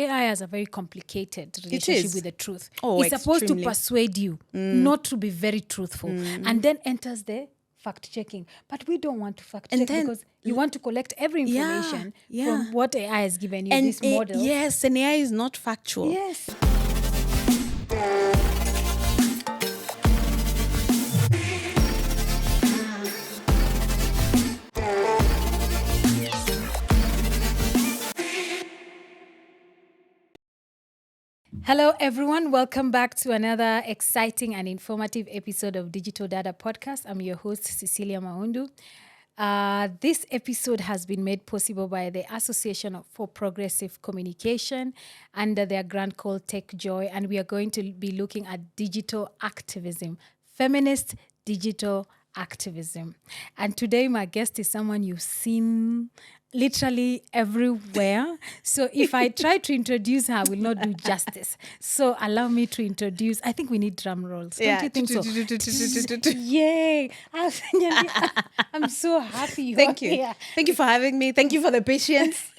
AI has a very complicated relationship with the truth. Oh, it's supposed to extremely. persuade you not to be very truthful, and then enters the fact-checking. But we don't want to fact-check because you want to collect every information from what AI has given you, this model. Yes, and AI is not factual. Yes. Hello, everyone. Welcome back to another exciting and informative episode of Digital Data Podcast. I'm your host, Cecilia Maundu. This episode has been made possible by the Association for Progressive Communication under their grant called Tech Joy, and we are going to be looking at digital activism, feminist digital activism. And today my guest is someone you've seen literally everywhere. So if I try to introduce her, I will not do justice. So allow me to introduce, I think we need drum rolls. Don't you think so? Yay. I'm so happy. Thank you. Here. Thank you for having me. Thank you for the patience.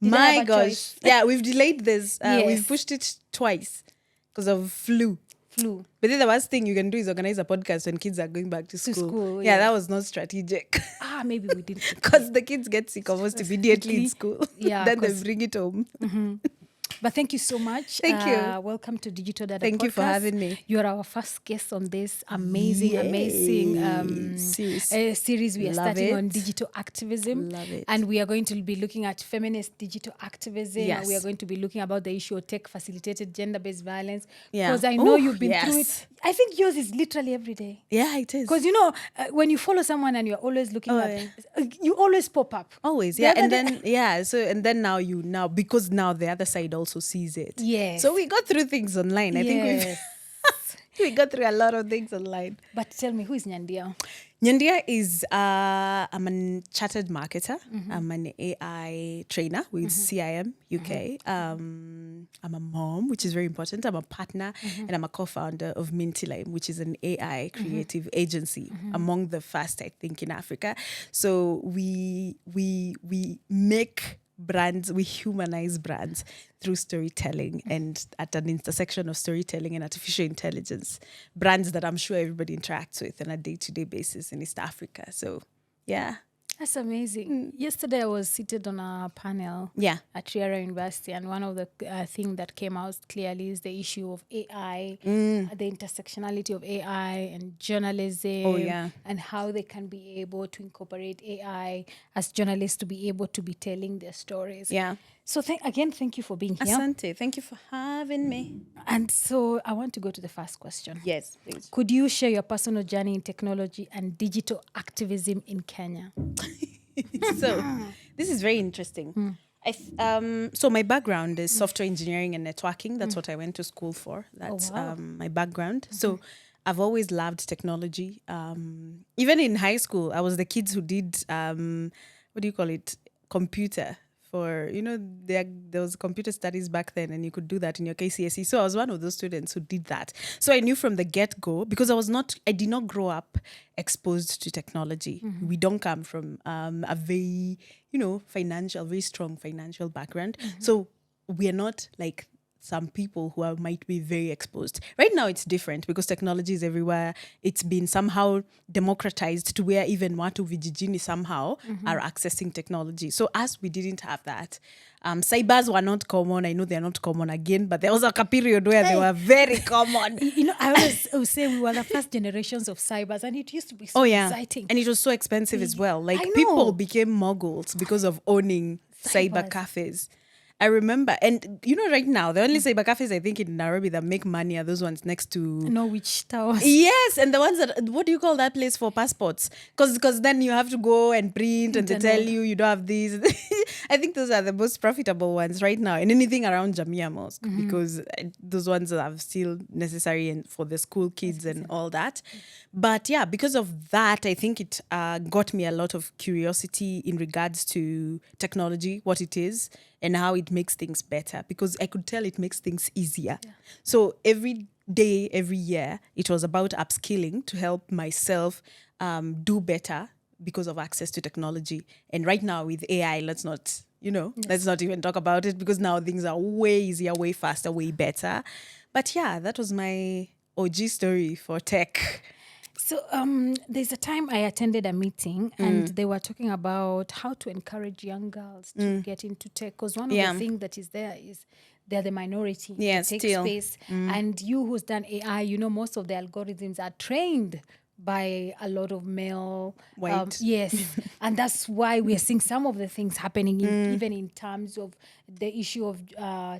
My gosh. Yeah, we've delayed this. Yes. We've pushed it twice because of flu. Flu. But then the worst thing you can do is organize a podcast when kids are going back to school. Yeah, that was not strategic. Maybe we didn't. Because the kids get sick almost immediately in school. Yeah. Then they bring it home. Mm-hmm. But thank you so much. Thank you. Welcome to Digital Data Thank Podcast. you for having me. You're our first guest on this amazing series we are starting on digital activism. Love it. And we are going to be looking at feminist digital activism. Yes. And we are going to be looking about the issue of tech-facilitated gender-based violence. Yeah. Because I know you've been through yes. it. I think yours is literally every day. Yeah, it is. Because, when you follow someone and you're always looking you always pop up. Always, yeah. And then now, because now the other side also sees it. Yes. So we got through things online. I think we got through a lot of things online. But tell me, who is Nyandia? Nyandia is, I'm a chartered marketer. Mm-hmm. I'm an AI trainer with CIM UK. I'm a mom, which is very important. I'm a partner and I'm a co-founder of Minty Lime, which is an AI creative agency, among the first, I think, in Africa. So we make brands, we humanize brands through storytelling and at an intersection of storytelling and artificial intelligence. Brands that I'm sure everybody interacts with on a day-to-day basis in East Africa. So, yeah. That's amazing. Yesterday I was seated on a panel at Triara University, and one of the things that came out clearly is the issue of AI, the intersectionality of AI and journalism, and how they can be able to incorporate AI as journalists to be able to be telling their stories. Yeah. So thank you for being here. Asante, thank you for having me. And so I want to go to the first question. Yes, please. Could you share your personal journey in technology and digital activism in Kenya? So this is very interesting. So my background is software engineering and networking. That's what I went to school for. That's my background. So I've always loved technology. Even in high school, I was the kids who did, computer. For, there was computer studies back then and you could do that in your KCSE. So I was one of those students who did that. So I knew from the get-go, because I did not grow up exposed to technology. We don't come from a very, very strong financial background. So we are not like some people who might be very exposed. Right now it's different because technology is everywhere. It's been somehow democratized to where even watu vijijini somehow are accessing technology. So as we didn't have that, cybers were not common. I know they're not common again, but there was a period where they were very common. I always say we were the first generations of cybers, and it used to be so exciting. And it was so expensive as well. Like people became moguls because of owning cyber cafes. I remember, and right now, the only cyber cafes I think in Nairobi that make money are those ones next to Norwich Towers. Yes, and the ones that, what do you call that place for passports? Because then you have to go and print and they tell you don't have these. I think those are the most profitable ones right now, and anything around Jamia Mosque, because those ones are still necessary and for the school kids and all that. But yeah, because of that, I think it got me a lot of curiosity in regards to technology, what it is, and how it makes things better, because I could tell it makes things easier. Yeah. So every day, every year, it was about upskilling to help myself do better because of access to technology. And right now with AI, let's not let's not even talk about it, because now things are way easier, way faster, way better. But yeah, that was my OG story for tech. So there's a time I attended a meeting and they were talking about how to encourage young girls to get into tech, because one of the things that is there is they're the minority in the tech space. And you who's done AI, most of the algorithms are trained by a lot of male White. yes. And that's why we are seeing some of the things happening even in terms of the issue of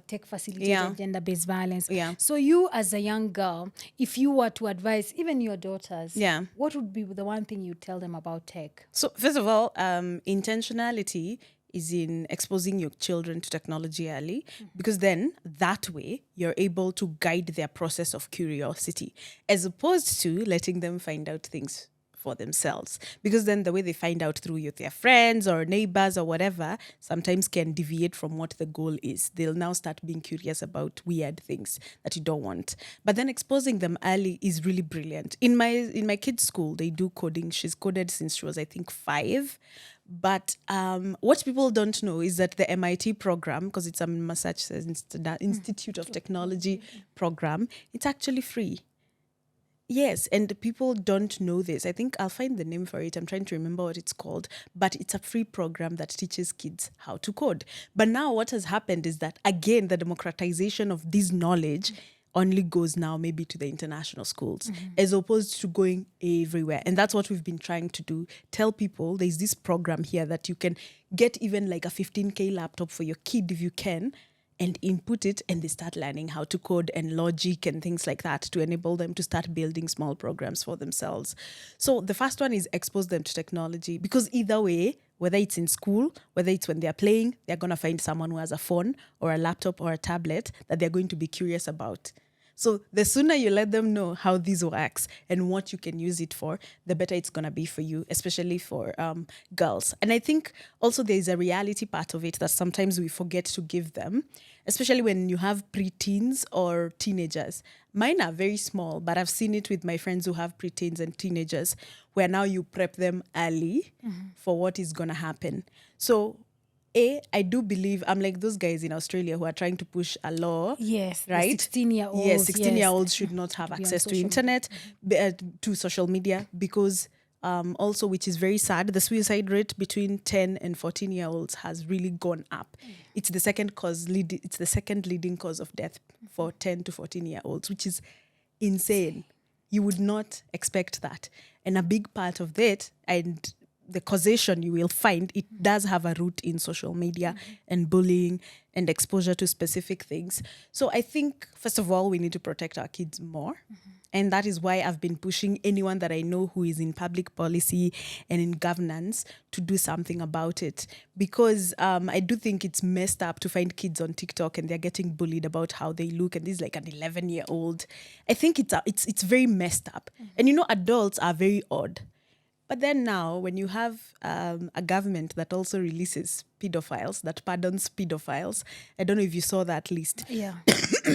tech facilitated gender-based violence. So you as a young girl, if you were to advise even your daughters, what would be the one thing you tell them about tech? So first of all, intentionality is in exposing your children to technology early, because then that way you're able to guide their process of curiosity, as opposed to letting them find out things for themselves, because then the way they find out through their friends or neighbors or whatever sometimes can deviate from what the goal is. They'll now start being curious about weird things that you don't want. But then exposing them early is really brilliant. In my kids' school, they do coding. She's coded since she was, I think, 5. But what people don't know is that the MIT program, because it's a Massachusetts Institute of Technology program, it's actually free. Yes, and people don't know this. I think I'll find the name for it. I'm trying to remember what it's called. But it's a free program that teaches kids how to code. But now what has happened is that, again, the democratization of this knowledge only goes now maybe to the international schools, as opposed to going everywhere. And that's what we've been trying to do. Tell people there's this program here that you can get even like a 15K laptop for your kid if you can, and input it, and they start learning how to code and logic and things like that to enable them to start building small programs for themselves. So the first one is expose them to technology, because either way, whether it's in school, whether it's when they're playing, they're going to find someone who has a phone or a laptop or a tablet that they're going to be curious about. So the sooner you let them know how this works and what you can use it for, the better it's going to be for you, especially for girls. And I think also there's a reality part of it that sometimes we forget to give them, especially when you have preteens or teenagers. Mine are very small, but I've seen it with my friends who have preteens and teenagers, where now you prep them early for what is going to happen. So I do believe I'm like those guys in Australia who are trying to push a law. Yes, right? 16-year-olds. Yes, 16-year-olds should not have access to internet, to social media, because also, which is very sad, the suicide rate between 10 and 14-year-olds has really gone up. It's the second leading cause of death for 10 to 14-year-olds, which is insane. You would not expect that. And a big part of that, and the causation you will find, it does have a root in social media and bullying and exposure to specific things. So I think, first of all, we need to protect our kids more. And that is why I've been pushing anyone that I know who is in public policy and in governance to do something about it. Because I do think it's messed up to find kids on TikTok and they're getting bullied about how they look. And this is like an 11-year-old. I think it's very messed up. And adults are very odd. But then now, when you have a government that also releases pedophiles, that pardons pedophiles, I don't know if you saw that list. Yeah.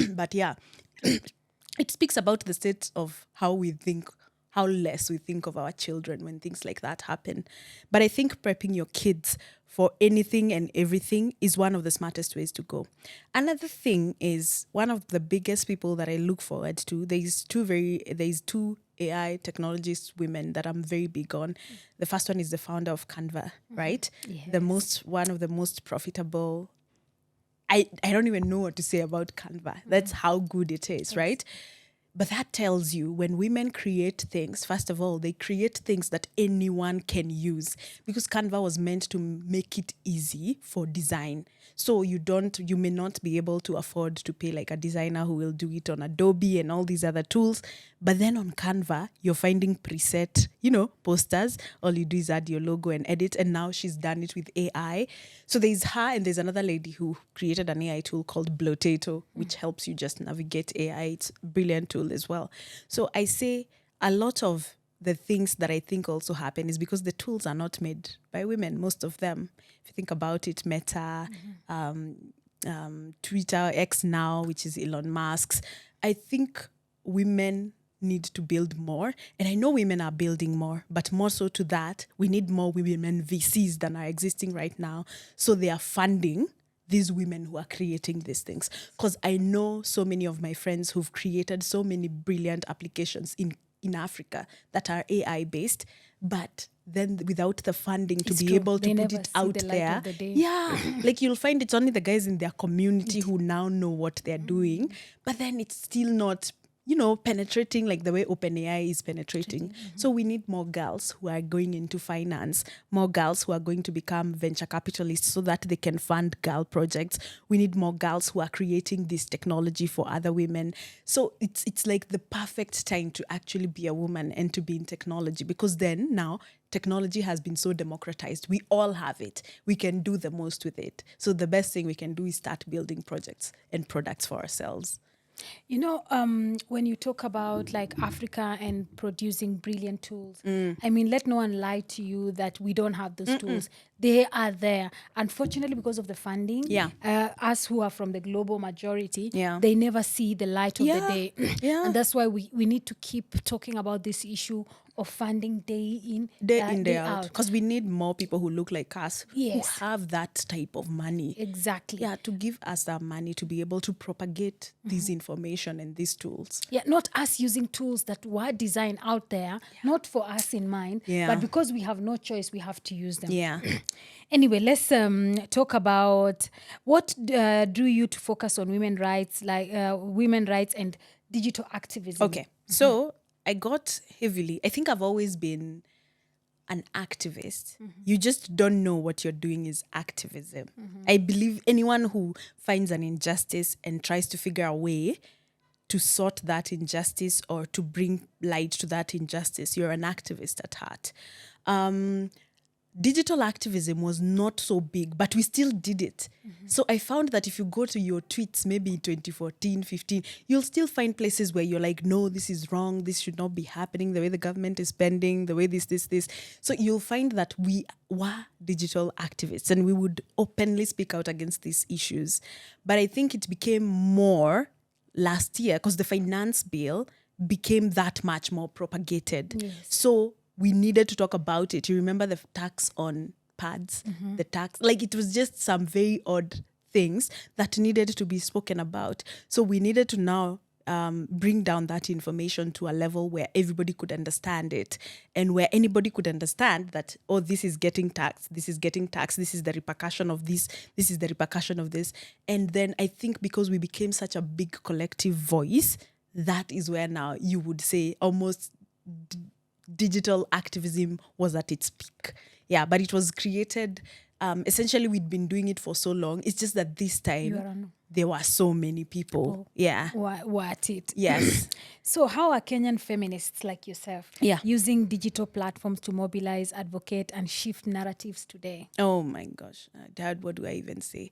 But yeah, it speaks about the state of how less we think of our children when things like that happen. But I think prepping your kids for anything and everything is one of the smartest ways to go. Another thing is, one of the biggest people that I look forward to, there's two AI technologist women that I'm very big on. The first one is the founder of Canva, right? Yes. One of the most profitable. I don't even know what to say about Canva. That's how good it is, right? But that tells you, when women create things, first of all, they create things that anyone can use, because Canva was meant to make it easy for design. So you may not be able to afford to pay like a designer who will do it on Adobe and all these other tools. But then on Canva, you're finding preset, posters. All you do is add your logo and edit. And now she's done it with AI. So there's her, and there's another lady who created an AI tool called Blotato, which helps you just navigate AI. It's a brilliant tool as well. So I say a lot of the things that I think also happen is because the tools are not made by women, most of them. If you think about it, Meta, Twitter, X now, which is Elon Musk's, I think women need to build more. And I know women are building more, but more so to that, we need more women VCs than are existing right now. So they are funding these women who are creating these things. Because I know so many of my friends who've created so many brilliant applications in Africa that are AI based, but then without the funding to be able to put it out there. Yeah. Like you'll find it's only the guys in their community who now know what they're doing, but then it's still not, penetrating like the way OpenAI is penetrating. So we need more girls who are going into finance, more girls who are going to become venture capitalists so that they can fund girl projects. We need more girls who are creating this technology for other women. So it's like the perfect time to actually be a woman and to be in technology, because then now technology has been so democratized. We all have it. We can do the most with it. So the best thing we can do is start building projects and products for ourselves. When you talk about like Africa and producing brilliant tools, I mean, let no one lie to you that we don't have those tools. They are there. Unfortunately, because of the funding, us who are from the global majority, they never see the light of the day. And that's why we need to keep talking about this issue of funding day in, day out. Because we need more people who look like us, who have that type of money. Exactly. Yeah, to give us that money to be able to propagate this information and these tools. Yeah, not us using tools that were designed out there, not for us in mind, but because we have no choice, we have to use them. Yeah. Anyway, let's talk about what drew you to focus on women rights, like women rights and digital activism. Okay, so I got heavily, I think I've always been an activist. You just don't know what you're doing is activism. I believe anyone who finds an injustice and tries to figure a way to sort that injustice or to bring light to that injustice, you're an activist at heart. Digital activism was not so big, but we still did it. So I found that if you go to your tweets, maybe in 2014, 15, you'll still find places where you're like, no, this is wrong. This should not be happening. The way the government is spending, the way this. So you'll find that we were digital activists and we would openly speak out against these issues. But I think it became more last year because the finance bill became that much more propagated. Yes. So we needed to talk about it. You remember the tax on pads, the tax, like it was just some very odd things that needed to be spoken about. So we needed to now bring down that information to a level where everybody could understand it and where anybody could understand that, oh, this is getting taxed, this is getting taxed, this is the repercussion of this is the repercussion of this. And then I think because we became such a big collective voice, that is where now you would say almost digital activism was at its peak. Yeah, but it was created, essentially we'd been doing it for so long. It's just that this time there were so many people. Yeah. Were at it. Yes. So how are Kenyan feminists like yourself using digital platforms to mobilize, advocate, and shift narratives today? Oh my gosh. Dad, what do I even say?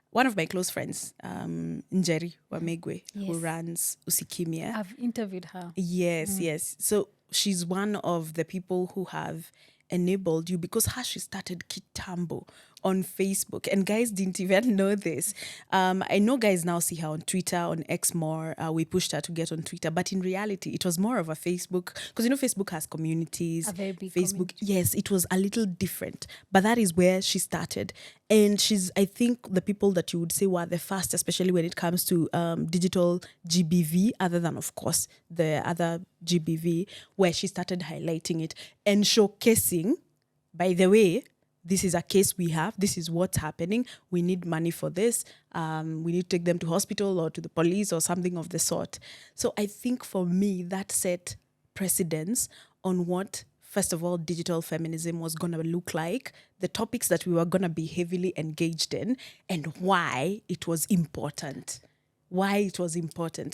One of my close friends, Njeri Wamegwe, who runs Usikimia. I've interviewed her. Yes. So she's one of the people who have enabled you because she started Kitambo on Facebook, and guys didn't even know this. I know guys now see her on Twitter, on X more. We pushed her to get on Twitter, but in reality, it was more of a Facebook, because Facebook has communities. A very big Facebook, community. yes, it was a little different, but that is where she started. And she's, I think, the people that you would say were the first, especially when it comes to digital GBV, other than, of course, the other GBV, where she started highlighting it and showcasing, by the way, this is a case we have. This is what's happening. We need money for this. We need to take them to hospital or to the police or something of the sort. So I think for me, that set precedence on what, first of all, digital feminism was going to look like, the topics that we were going to be heavily engaged in, and why it was important.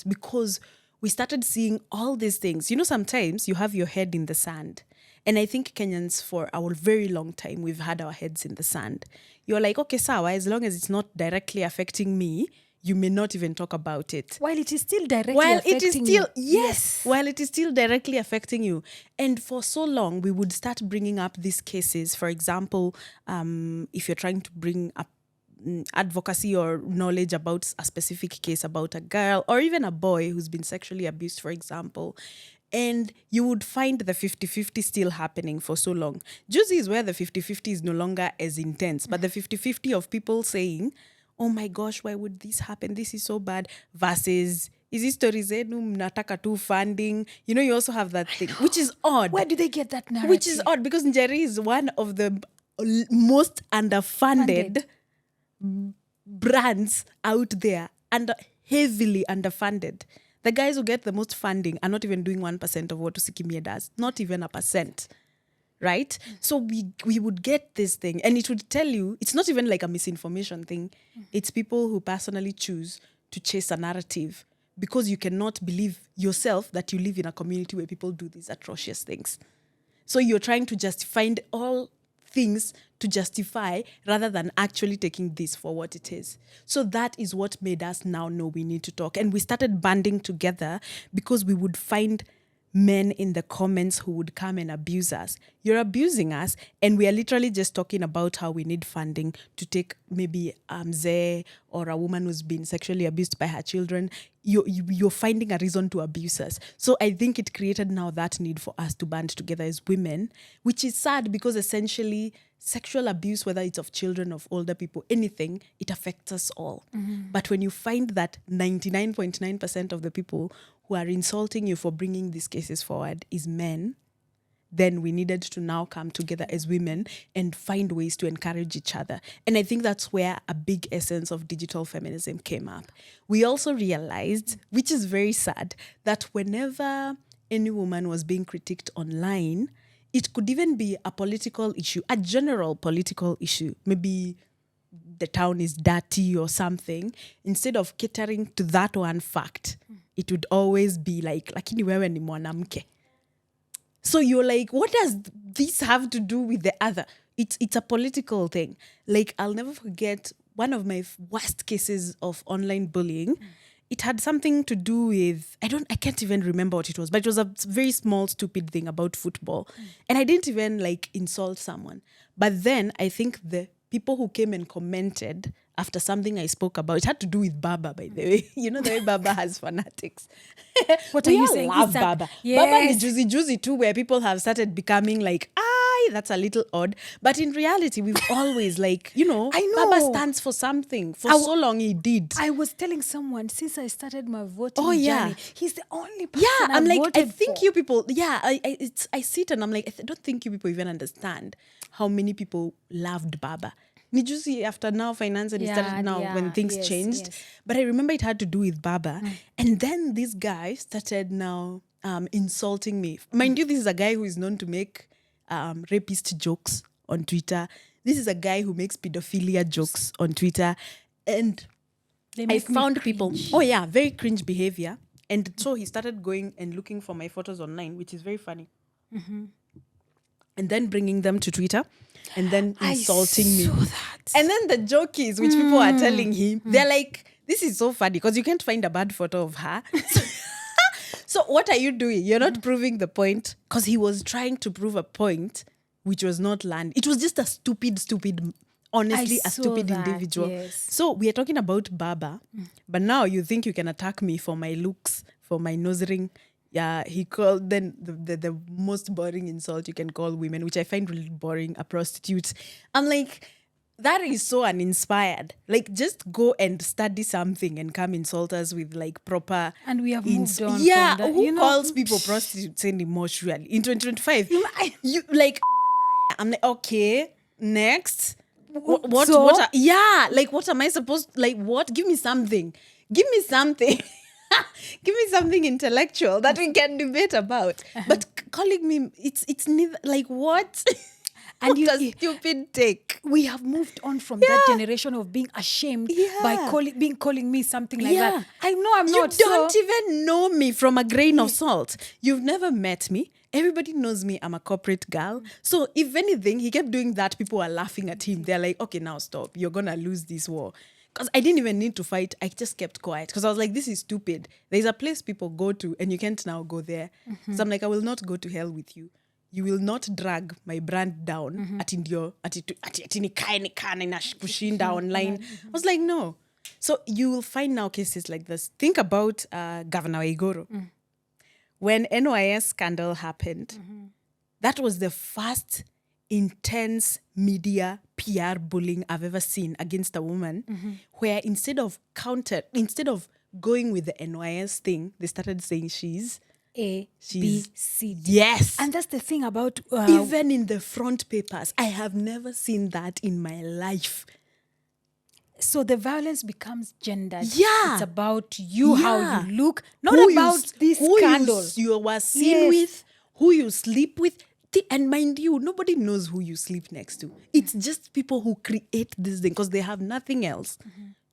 Because we started seeing all these things. Sometimes you have your head in the sand. And I think Kenyans, for a very long time, we've had our heads in the sand. You're like, okay, sawa, as long as it's not directly affecting me, you may not even talk about it. While it is still directly affecting you. Yes. While it is still directly affecting you. And for so long, we would start bringing up these cases. For example, if you're trying to bring up advocacy or knowledge about a specific case about a girl or even a boy who's been sexually abused, for example, And you would find the 50-50 still happening for so long. Juicy is where the 50-50 is no longer as intense, but the 50-50 of people saying, oh my gosh, why would this happen? This is so bad. Versus, is this story zenu mnataka tu funding? You know, you also have that thing, which is odd. Where do they get that narrative? Which is odd because Njeri is one of the most underfunded brands out there and heavily underfunded. The guys who get the most funding are not even doing 1% of what Usikimie does, not even a percent. Right? So we would get this thing and it would tell you, it's not even like a misinformation thing. It's people who personally choose to chase a narrative because you cannot believe yourself that you live in a community where people do these atrocious things. So you're trying to just find all things to justify rather than actually taking this for what it is. So that is what made us now know we need to talk. And we started banding together because we would find men in the comments who would come and abuse us. You're abusing us, and we are literally just talking about how we need funding to take maybe Mzee or a woman who's been sexually abused by her children. You're finding a reason to abuse us. So I think it created now that need for us to band together as women, which is sad because essentially sexual abuse, whether it's of children, of older people, anything, it affects us all. But when you find that 99.9% of the people who are insulting you for bringing these cases forward is men, then we needed to now come together as women and find ways to encourage each other. And I think that's where a big essence of digital feminism came up. We also realized, which is very sad, that whenever any woman was being critiqued online, it could even be a political issue, a general political issue. Maybe the town is dirty or something. Instead of catering to that one fact, it would always be like, lakini wewe ni mwanamke. So you're like, what does this have to do with the other? It's a political thing. Like, I'll never forget one of my worst cases of online bullying. It had something to do with, I can't even remember what it was, but it was a very small, stupid thing about football. And I didn't even like insult someone. But then I think the people who came and commented after something I spoke about, it had to do with Baba, by the way. You know the way Baba has fanatics. What are you saying? Love Is that- Baba. Yes. Baba is juicy too, where people have started becoming like, that's a little odd. But in reality, we've always like, I know. Baba stands for something. For so long he did. I was telling someone since I started my voting yeah. journey, he's the only person I'm I like, I voted think for. you people, I sit and I'm like, I don't think you people even understand how many people loved Baba. Nijusi after now finance and it started now when things changed. Yes. But I remember it had to do with Baba. And then this guy started now insulting me. Mind you, this is a guy who is known to make rapist jokes on Twitter. This is a guy who makes pedophilia jokes on Twitter. And I found people, very cringe behavior. And so he started going and looking for my photos online, which is very funny. And then bringing them to Twitter and then insulting me. That. And then the joke is, which people are telling him, they're like, this is so funny because you can't find a bad photo of her. So what are you doing? You're not proving the point, because he was trying to prove a point which was not land. It was just a stupid, honestly, a stupid individual. Yes. So we are talking about Baba, but now you think you can attack me for my looks, for my nose ring. Yeah, he called then the most boring insult you can call women, which I find really boring, a prostitute. I'm like, that is so uninspired. Like, just go and study something and come insult us with like proper. And we have moved on. Yeah, from that. who calls people prostitutes anymore? Surely in 2025, you like. I'm like, okay, next. What? What am I supposed? Like, what? Give me something. Give me something. Give me something intellectual that we can debate about. But calling me, it's neither like what. And you a stupid take. We have moved on from that generation of being ashamed by calling me something like that. I know I'm not. You don't even know me from a grain of salt. You've never met me. Everybody knows me. I'm a corporate girl. So if anything, he kept doing that. People are laughing at him. They're like, okay, now stop. You're going to lose this war. Because I didn't even need to fight. I just kept quiet. Because I was like, this is stupid. There's a place people go to and you can't now go there. So I'm like, I will not go to hell with you. You will not drag my brand down at kushinda online. I was like, no. So you will find now cases like this. Think about Governor Waigoro. when NYS scandal happened, that was the first intense media PR bullying I've ever seen against a woman, where instead of going with the NYS thing, they started saying she's A, B, C, D. Yes. And that's the thing about... even in the front papers, I have never seen that in my life. So the violence becomes gendered. Yeah. It's about you, how you look, not Who about this who scandal. you were seen with, who you sleep with. And mind you, nobody knows who you sleep next to. It's just people who create this thing because they have nothing else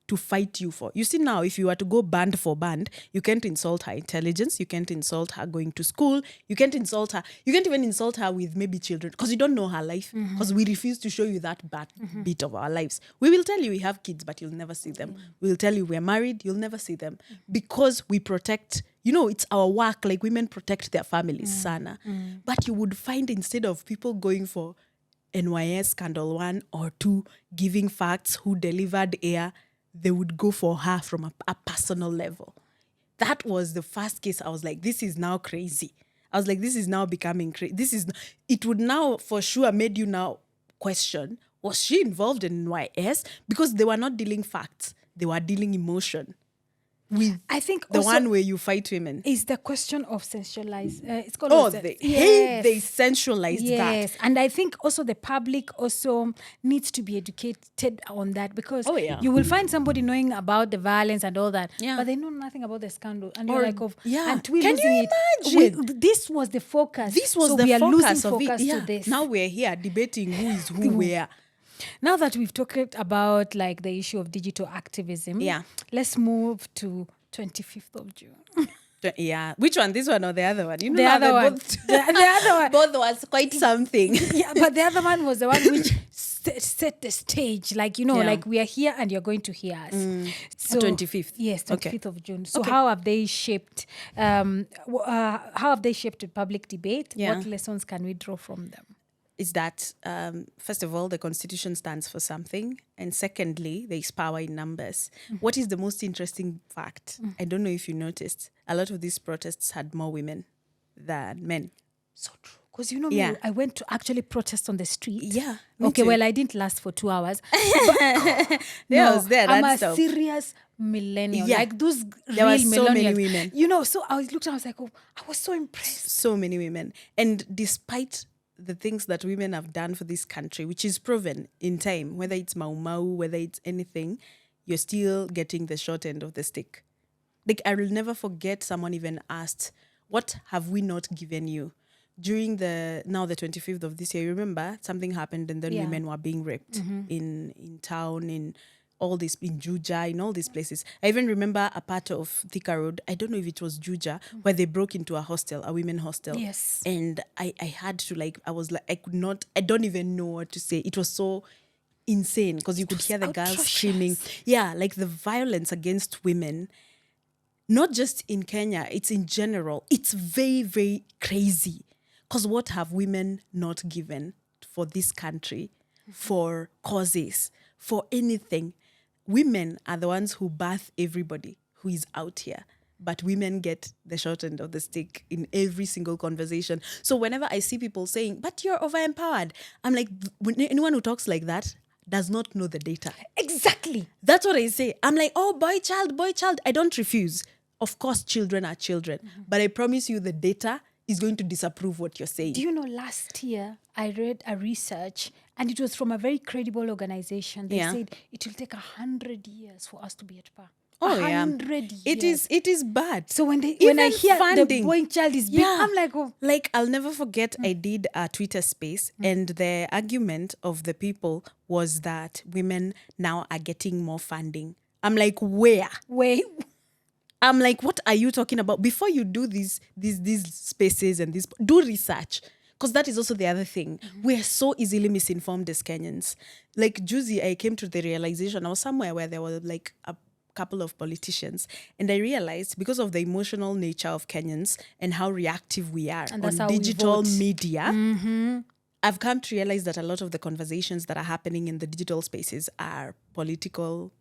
to fight you for. You see now, if you were to go band for band, you can't insult her intelligence. You can't insult her going to school. You can't insult her. You can't even insult her with maybe children because you don't know her life. Because we refuse to show you that bad bit of our lives. We will tell you we have kids, but you'll never see them. We'll tell you we're married. You'll never see them because we protect. It's our work. Like women protect their families, sana. But you would find instead of people going for NYS scandal 1 or 2, giving facts, who delivered air, they would go for her from a personal level. That was the first case. I was like, this is now crazy. I was like, this is now becoming crazy. It would now for sure made you now question, was she involved in NYS? Because they were not dealing facts. They were dealing emotion. With I think the also one where you fight women. is the question of sensualized. It's called They sensualized that. Yes, and I think also the public also needs to be educated on that because you will find somebody knowing about the violence and all that, but they know nothing about the scandal. And you're like, and we can losing you imagine? This was the focus. This was so the we are focus losing of focus it. to this. Now we're here debating who is who where. Now that we've talked about like the issue of digital activism, let's move to 25th of June. Yeah. Which one? This one or the other one? The other one. The other one. Both was quite something. But the other one was the one which set the stage. Like, like we are here and you're going to hear us. So 25th. Yes, 25th of June. So how have they shaped the public debate? What lessons can we draw from them? Is that, first of all, the Constitution stands for something. And secondly, there is power in numbers. What is the most interesting fact? I don't know if you noticed, a lot of these protests had more women than men. So true. Because me, I went to actually protest on the street. Yeah. Okay, well, I didn't last for 2 hours. I was there. I'm a serious millennial. Yeah. Like those there real were so millennials. many women. So I looked and I was like, I was so impressed. So many women. And despite the things that women have done for this country, which is proven in time, whether it's Mau, whether it's anything, you're still getting the short end of the stick. Like, I will never forget someone even asked, what have we not given you? During the 25th of this year, you remember something happened and then women were being raped in town, in all this, in Juja, in all these places. I even remember a part of Thika Road, I don't know if it was Juja, where they broke into a hostel, a women hostel. Yes. And I had to I don't even know what to say. It was so insane because you could hear the girls screaming. Yeah, like the violence against women, not just in Kenya, it's in general. It's very, very crazy. Because what have women not given for this country, for causes, for anything? Women are the ones who birth everybody who is out here. But women get the short end of the stick in every single conversation. So whenever I see people saying, but you're over-empowered, I'm like, anyone who talks like that does not know the data. Exactly. That's what I say. I'm like, oh, boy, child. I don't refuse. Of course, children are children. But I promise you the data is going to disapprove what you're saying. Do you know, last year I read a research and it was from a very credible organization. They said it will take 100 years for us to be at par. 100 years. It is bad. So when I hear funding, the boy child is big, I'm like, Like, I'll never forget, I did a Twitter space and the argument of the people was that women now are getting more funding. I'm like, where? I'm like, what are you talking about? Before you do these spaces and this, do research. Because that is also the other thing. We're so easily misinformed as Kenyans. Like, Juicy, I came to the realization, I was somewhere where there were like a couple of politicians. And I realized because of the emotional nature of Kenyans and how reactive we are on digital media, I've come to realize that a lot of the conversations that are happening in the digital spaces are political.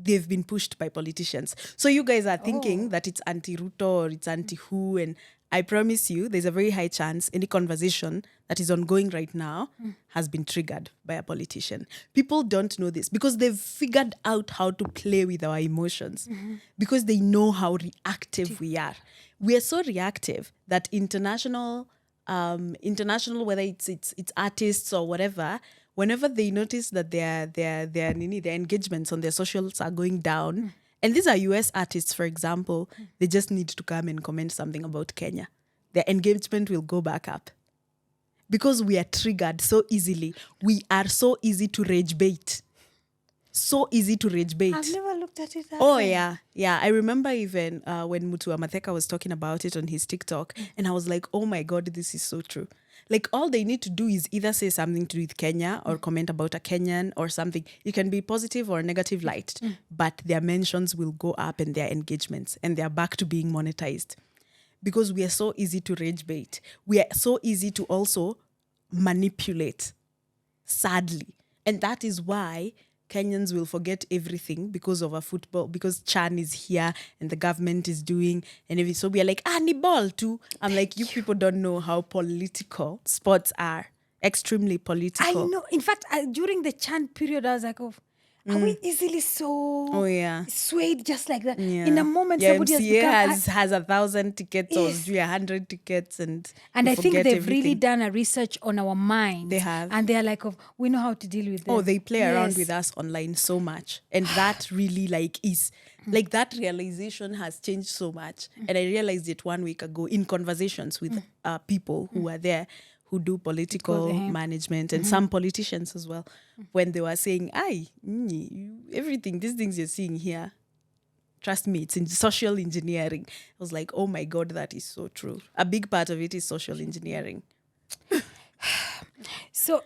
they've been pushed by politicians. So you guys are thinking that it's anti-Ruto or it's anti-who, and I promise you there's a very high chance any conversation that is ongoing right now has been triggered by a politician. People don't know this because they've figured out how to play with our emotions because they know how reactive we are. We are so reactive that international, whether it's artists or whatever, whenever they notice that their engagements on their socials are going down, and these are US artists, for example, they just need to come and comment something about Kenya. Their engagement will go back up. Because we are triggered so easily. We are so easy to rage bait. So easy to rage bait. I've never looked at it that way. Yeah. I remember even when Mutua Matheka was talking about it on his TikTok, and I was like, oh my God, this is so true. Like, all they need to do is either say something to do with Kenya or comment about a Kenyan or something. You can be positive or negative light, but their mentions will go up and their engagements, and they're back to being monetized. Because we are so easy to rage bait. We are so easy to also manipulate, sadly. And that is why Kenyans will forget everything because of a football, because Chan is here and the government is doing, and everything. So we are like, ni ball too. I'm like, you people don't know how political sports are. Extremely political. I know. In fact, during the Chan period, I was like, are we easily so swayed just like that? Yeah. In a moment, yeah, somebody MCA has 1,000 tickets or 100 tickets, and I think they've everything. really done a research on our minds. They have, and they're like, we know how to deal with them. Oh, they play around with us online so much, and that really is that realization has changed so much. And I realized it 1 week ago in conversations with people who are there, who do political management, and some politicians as well, when they were saying, everything, these things you're seeing here, trust me, it's in social engineering. I was like, oh my God, that is so true. A big part of it is social engineering. So,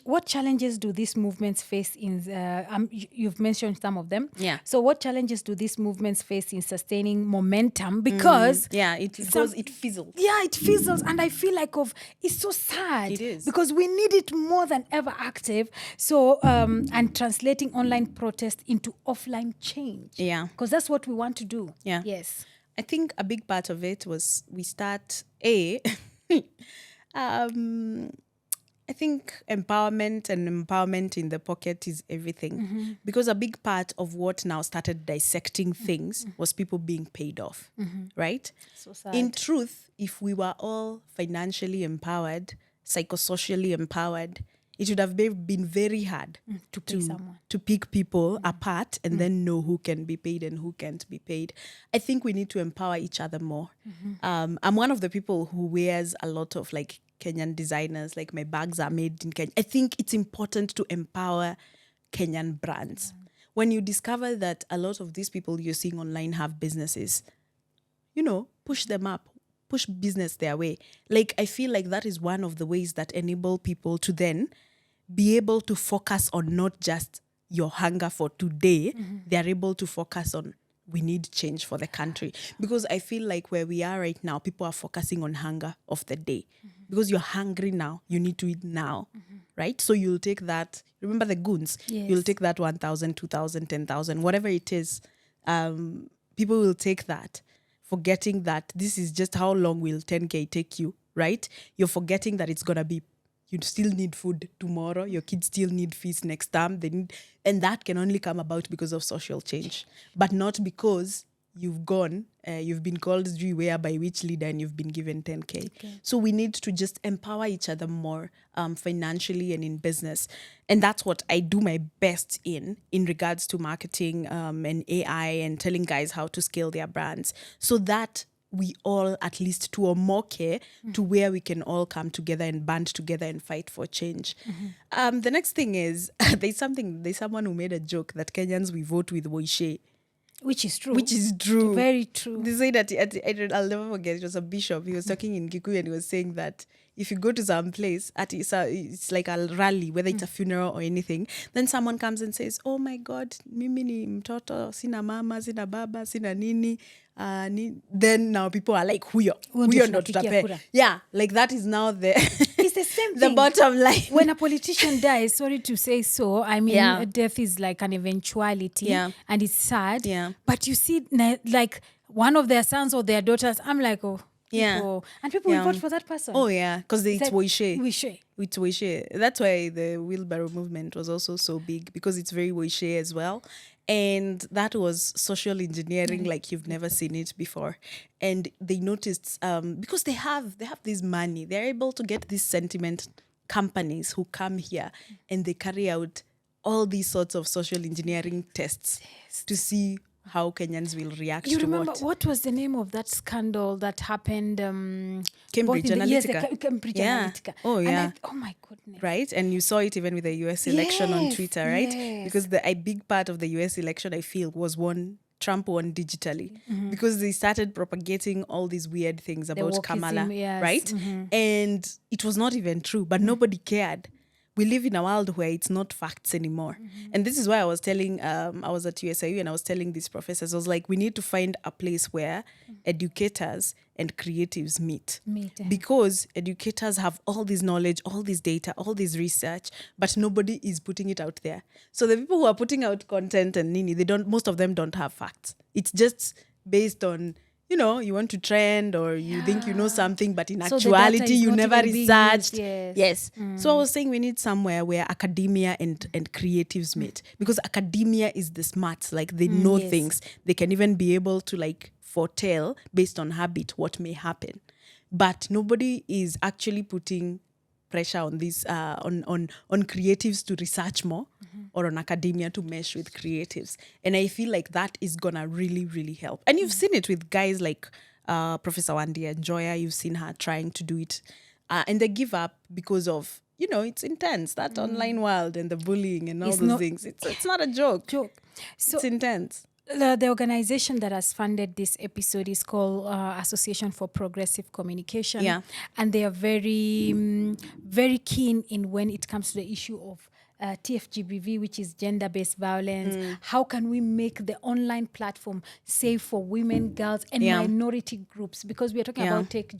what challenges do these movements face in? You've mentioned some of them. Yeah. So, what challenges do these movements face in sustaining momentum? Because it fizzles. Yeah, it fizzles, and I feel like it's so sad. It is, because we need it more than ever active. So, and translating online protest into offline change. Yeah, because that's what we want to do. Yeah. Yes. I think a big part of it was we start I think empowerment in the pocket is everything. Because a big part of what now started dissecting things was people being paid off, right? So sad. In truth, if we were all financially empowered, psychosocially empowered, it would have been very hard to pick people apart and then know who can be paid and who can't be paid. I think we need to empower each other more. I'm one of the people who wears a lot of Kenyan designers, my bags are made in Kenya. I think it's important to empower Kenyan brands. When you discover that a lot of these people you're seeing online have businesses, push them up, push business their way. I feel like that is one of the ways that enable people to then be able to focus on not just your hunger for today. They're able to focus on, we need change for the country. Because I feel like where we are right now, people are focusing on hunger of the day. Because you're hungry now, you need to eat now, right? So you'll take that, remember the goons, you'll take that 1,000, 2,000, 10,000, whatever it is. People will take that, forgetting that this is just how long will 10K take you, right? You're forgetting that it's going to be, you still need food tomorrow. Your kids still need fees next term. And that can only come about because of social change, but not because you've been called where by which leader and you've been given 10K. Okay. So we need to just empower each other more financially and in business. And that's what I do my best in regards to marketing and AI and telling guys how to scale their brands so that we all at least to a more care to where we can all come together and band together and fight for change. The next thing is there's someone who made a joke that Kenyans, we vote with Woishe. Which is true. Very true. They say that, I'll never forget, it was a bishop. He was talking in Kikuyu and he was saying that if you go to some place, it's like a rally, whether it's a funeral or anything, then someone comes and says, oh my God, mimi ni mtoto, sina mama, sina baba, sina nini. Then now people are like, huyo ndo tutape. Yeah, that is now the... It's the same the thing. bottom line. When a politician dies, sorry to say so, I mean, Yeah. death is like an eventuality, and it's sad. Yeah. But you see, like one of their sons or their daughters, I'm like, oh, Yeah. people, and people will vote for that person. Oh yeah, because it's like, Woishe. Woishe. It's Woishe. That's why the wheelbarrow movement was also so big, because it's very Woishe as well. And that was social engineering like you've never seen it before. And they noticed because they have this money, they're able to get these sentiment companies who come here and they carry out all these sorts of social engineering tests to see how Kenyans will react You to remember what was the name of that scandal that happened? Cambridge Analytica. The Cambridge Yeah. Analytica. Oh, yeah. And oh my goodness. Right? And you saw it even with the US election on Yes, Twitter, right? yes. Because a big part of the US election, I feel, was Trump won digitally, because they started propagating all these weird things about wokeism, Kamala, yes. right? And it was not even true, but nobody cared. We live in a world where it's not facts anymore. And this is why I was telling, I was at USIU and I was telling these professors, I was like, we need to find a place where educators and creatives meet. Because educators have all this knowledge, all this data, all this research, but nobody is putting it out there. So the people who are putting out content and most of them don't have facts. It's just based on, you want to trend, or you think you know something, but in So the data actuality, is you not never even being researched. used, Yes. So I was saying we need somewhere where academia and creatives meet, because academia is the smarts, like they know yes. things. They can even be able to like foretell based on habit what may happen. But nobody is actually putting pressure on this on creatives to research more, or on academia to mesh with creatives. And I feel like that is gonna really, really help. And you've seen it with guys like Professor Nyandia Gachango. You've seen her trying to do it, and they give up because of it's intense, that online world and the bullying and all those things. It's not a joke. So it's intense. The organization that has funded this episode is called Association for Progressive Communication. Yeah. And they are very, very keen in when it comes to the issue of TFGBV, which is gender-based violence. How can we make the online platform safe for women, girls, and minority groups? Because we are talking about tech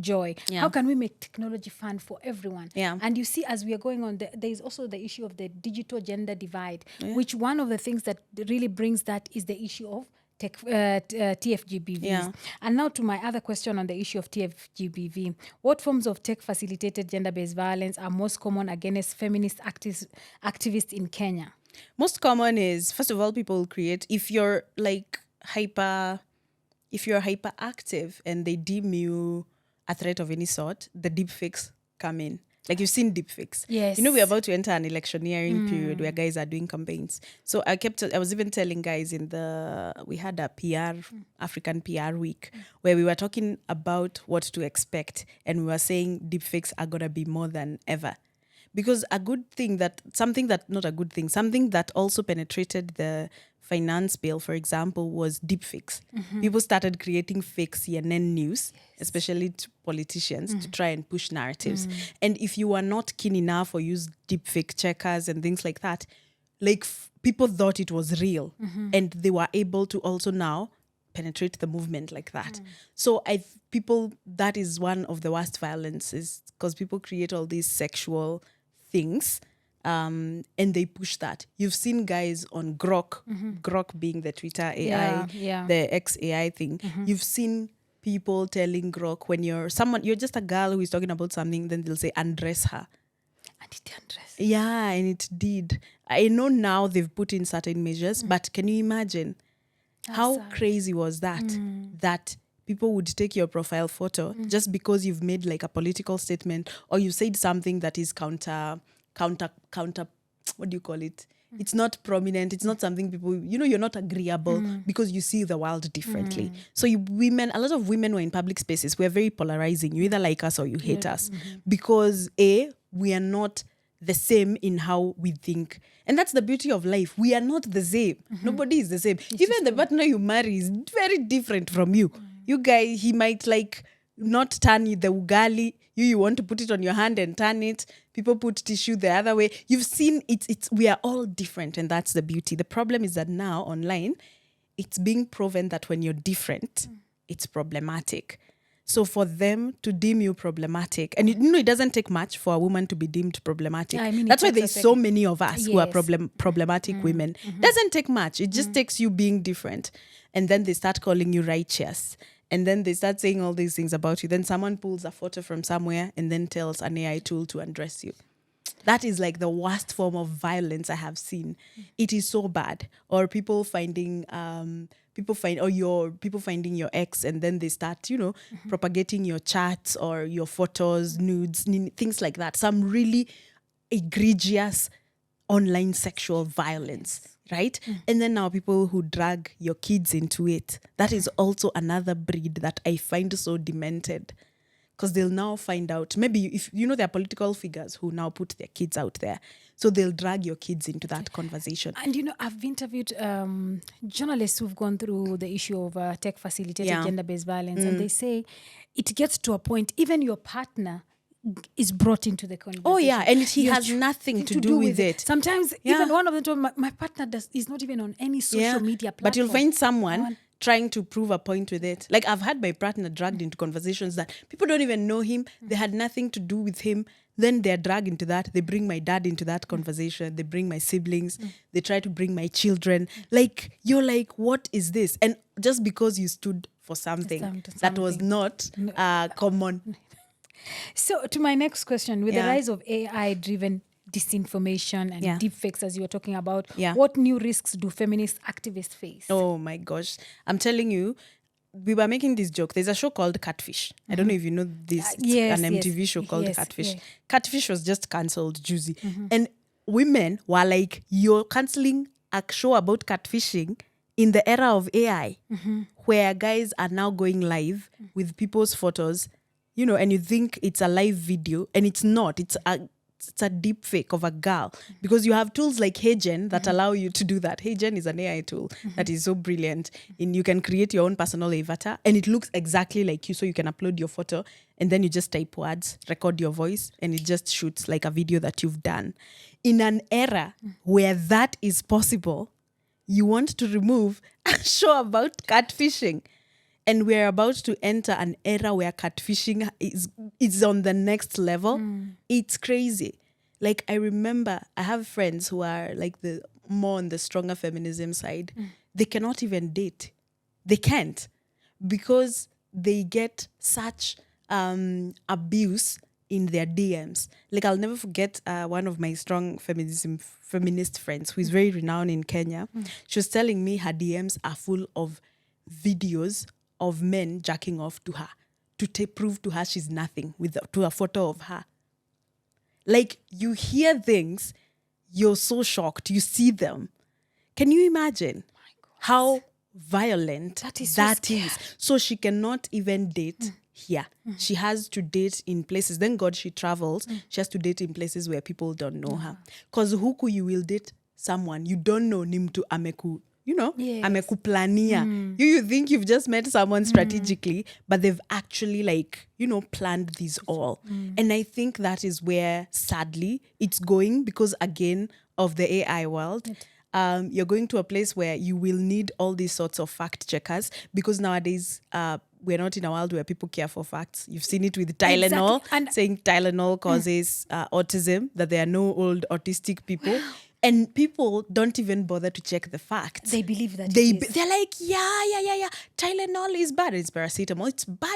joy. How can we make technology fun for everyone? And you see, as we are going on, there is also the issue of the digital gender divide, which one of the things that really brings that is the issue of TFGBVs. And now to my other question on the issue of TFGBV. What forms of tech-facilitated gender-based violence are most common against feminist activists in Kenya? Most common is, first of all, people create, if you're hyperactive and they deem you a threat of any sort, the deepfakes come in. Like, you've seen deepfakes. Yes. We're about to enter an electioneering period where guys are doing campaigns. So I was even telling guys we had a African PR week, where we were talking about what to expect. And we were saying deepfakes are going to be more than ever. Because something that also penetrated the finance bill, for example, was deepfakes. People started creating fake CNN news, especially to politicians, to try and push narratives. And if you were not keen enough or used deepfake checkers and things like that, people thought it was real. And they were able to also now penetrate the movement like that. So that is one of the worst violences, because people create all these sexual things, and they push that. You've seen guys on Grok being the Twitter AI, the XAI thing. You've seen people telling Grok, when you're just a girl who is talking about something, then they'll say, undress her. And it undressed. Yeah, and it did. I know now they've put in certain measures, but can you imagine how crazy was that? That people would take your profile photo just because you've made like a political statement, or you said something that is counter, what do you call it? It's not prominent. It's not something people, you're not agreeable because you see the world differently. So a lot of women were in public spaces. We're very polarizing. You either like us or you hate us, because we are not the same in how we think. And that's the beauty of life. We are not the same. Nobody is the same. Even the partner you marry is very different from you. You guys, he might not turn the ugali. You want to put it on your hand and turn it. People put tissue the other way. You've seen we are all different, and that's the beauty. The problem is that now online, it's being proven that when you're different, it's problematic. So for them to deem you problematic, and it doesn't take much for a woman to be deemed problematic. Yeah, I mean, that's why it takes there's a so second. many of us who are Yes. problematic women. Doesn't take much. It just takes you being different. And then they start calling you righteous. And then they start saying all these things about you. Then someone pulls a photo from somewhere and then tells an AI tool to undress you. That is like the worst form of violence I have seen. It is so bad. Or people finding your ex, and then they start, propagating your chats or your photos, nudes, things like that. Some really egregious online sexual violence, right? And then now people who drag your kids into it. That is also another breed that I find so demented. Because they'll now find out, maybe if there are political figures who now put their kids out there, so they'll drag your kids into that conversation. And I've interviewed journalists who've gone through the issue of tech facilitated gender-based violence, and they say it gets to a point, even your partner is brought into the conversation. Oh yeah, and he has nothing to do with it. Sometimes even one of them told my partner is not even on any social media platform. But you'll find someone trying to prove a point with it. Like I've had my partner dragged into conversations that people don't even know him. They had nothing to do with him. Then they're dragged into that. They bring my dad into that conversation. They bring my siblings. They try to bring my children. Like, you're like, what is this? And just because you stood for something that was not common. So to my next question, with the rise of AI-driven disinformation and deepfakes, as you were talking about, what new risks do feminist activists face? Oh my gosh. I'm telling you, we were making this joke. There's a show called Catfish. I don't know if you know this. It's an MTV show called Catfish. Yeah. Catfish was just cancelled, Juicy. And women were like, you're cancelling a show about catfishing in the era of AI, where guys are now going live with people's photos, and you think it's a live video, and it's not. It's a deep fake of a girl, because you have tools like HeyGen that allow you to do that. HeyGen is an AI tool that is so brilliant. You can create your own personal avatar, and it looks exactly like you. So you can upload your photo, and then you just type words, record your voice, and it just shoots like a video that you've done. In an era where that is possible, you want to remove a show about catfishing. And we're about to enter an era where catfishing is on the next level. It's crazy. Like, I remember I have friends who are like the more on the stronger feminism side. They cannot even date. They can't, because they get such abuse in their DMs. Like, I'll never forget one of my strong feminist friends who is very renowned in Kenya. She was telling me her DMs are full of videos of men jacking off to her to prove to her she's nothing to a photo of her. Like, you hear things, you're so shocked. You see them. Can you imagine how violent that is? So she cannot even date here. She has to date in places. Thank God she travels. She has to date in places where people don't know her. Because huku you will date someone you don't know, ni mtu ameku, amekuplania. You think you've just met someone strategically, but they've actually planned these all. And I think that is where, sadly, it's going, because again, of the AI world. You're going to a place where you will need all these sorts of fact checkers, because nowadays we're not in a world where people care for facts. You've seen it with Tylenol, saying Tylenol causes autism, that there are no old autistic people. And people don't even bother to check the facts. They believe that they're like, yeah. Tylenol is bad. It's paracetamol.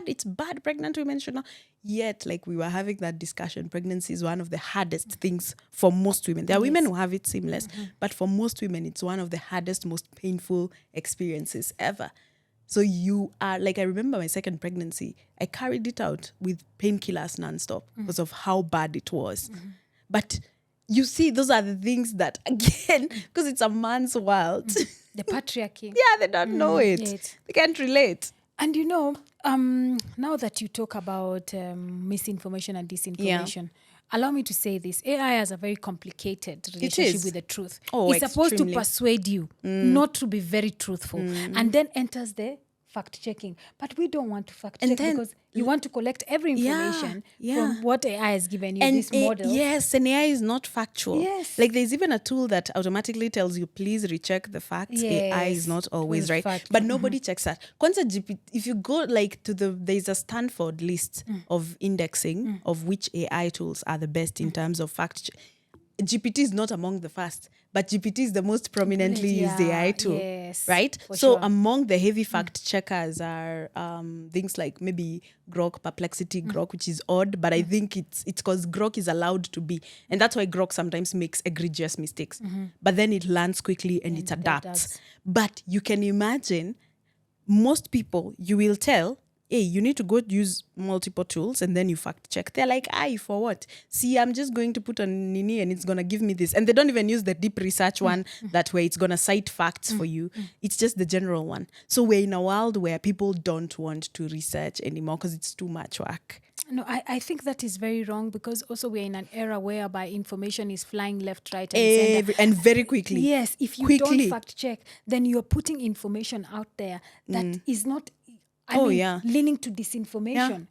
It's bad. Pregnant women should not. Yet, like we were having that discussion, pregnancy is one of the hardest things for most women. There are women who have it seamless, but for most women, it's one of the hardest, most painful experiences ever. So you are, like, I remember my second pregnancy, I carried it out with painkillers nonstop because of how bad it was. But you see, those are the things that, again, because it's a man's world. The patriarchy. They don't know it. They can't relate. And now that you talk about misinformation and disinformation, allow me to say this. AI has a very complicated relationship with the truth. Oh, it's supposed to persuade you not to be very truthful, and then enters the fact checking, but we don't want to fact And check then- because you want to collect every information from what AI has given you, this model. Yes, and AI is not factual. Yes. Like there's even a tool that automatically tells you, please recheck the facts. AI is Yes, not always please right. fact But check. nobody checks that. Kwanzaa GPT, if you go like to there's a Stanford list of indexing of which AI tools are the best in terms of fact GPT is not among the first, but GPT is the most prominently used AI tool, yes, right? for So sure. among the heavy fact checkers are things like maybe Grok, Perplexity, Grok, which is odd, but I think it's because Grok is allowed to be, and that's why Grok sometimes makes egregious mistakes. But then it learns quickly and it adapts. But you can imagine most people, you will tell, hey, you need to go use multiple tools and then you fact check. They're like, for what? See, I'm just going to put on Nini and it's going to give me this. And they don't even use the deep research one that where it's going to cite facts for you. It's just the general one. So we're in a world where people don't want to research anymore because it's too much work. No, I think that is very wrong because also we're in an era whereby information is flying left, right, and center. And very quickly. Yes, if you don't fact check, then you're putting information out there that is not, leaning to disinformation.